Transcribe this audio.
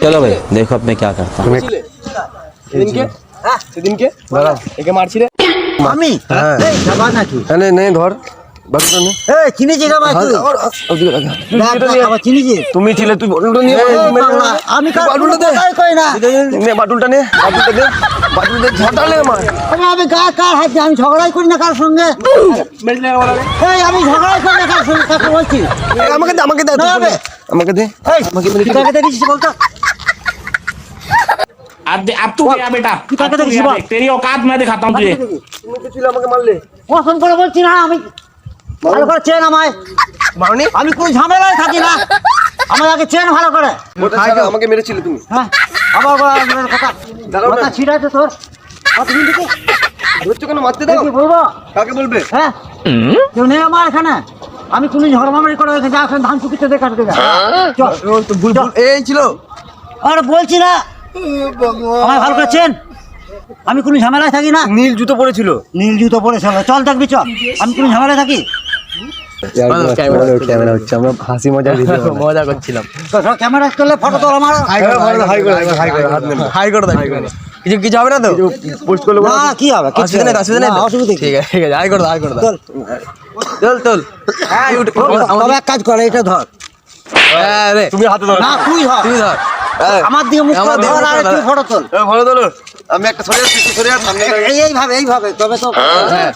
चलो भाई देखो अब मैं क्या करता हूँ। সেদিনকে একে মারছিলে আমি এই যাবা নাকি নেই ধর বাকিটা নে এই চিনিছি না ভাই তুই আবার চিনিছি তুমি ছিলে তুই বাটুলটা নিয়ে আমি বাটুলটা দে কই না নে বাটুলটা দে বাটুল দে ঝাটালে মার আমি কার হাতে আমি ঝগড়াই করি না কার সঙ্গে এই আমি ঝগড়াই করি না কার সঙ্গে কাকে বলছি আমাকে দে আমাকে দে আমাকে দে এই কাকে দিছিস বলতো अब तू गया बेटा तू क्या कहता है किसी बात? तेरी औकात मैं दिखाता हूँ तुझे তুমি তো ছিলে আমাকে মারলে পছন্দ করে বলছি না আমি ভালো করে চেন আমায় মারনি আমি কোন ঝামেলায় থাকি না আমার আগে চেন ভালো করে আমাকে মেরেছিলে তুমি হ্যাঁ আবার কথা কথা ছিড়াইছে তোর কতদিন থেকে ধরছো কেন মারতে দাও কি বলবো কাকে বলবে হ্যাঁ কেউ নেই আমার এখানে আমি কোনো ঝড়মামারি করে যা এখন ধান শুকিতে দেখা যা চল তো ভুল এই ছিল আরে বলছি না আমার ভালো করে চেন আমি কোনো ঝামেলায় থাকি না নীল জুতো পরেছিল নীল জুতো পরে চল দেখবি চল আমি কোনো ঝামেলায় থাকি ক্যামেরা হচ্ছে আমরা হাসি মজা মজা করছিলাম তো সব ক্যামেরা করলে ফটো তোল আমার হাই করে কিছু কিছু হবে না তো পোস্ট করলে না কি হবে অসুবিধা নেই অসুবিধা নেই অসুবিধা ঠিক আছে হাই করে দাও চল চল তবে এক কাজ করে এটা ধর রে তুমি হাতে ধরো না তুই ধর তুই ধর আমার দিকে মুখ করে ধর আর তুই ফটো তোল ফটো তোলো আমি একটা সরে যাচ্ছি সরে যাচ্ছি সামনে এইভাবে তবে তো হ্যাঁ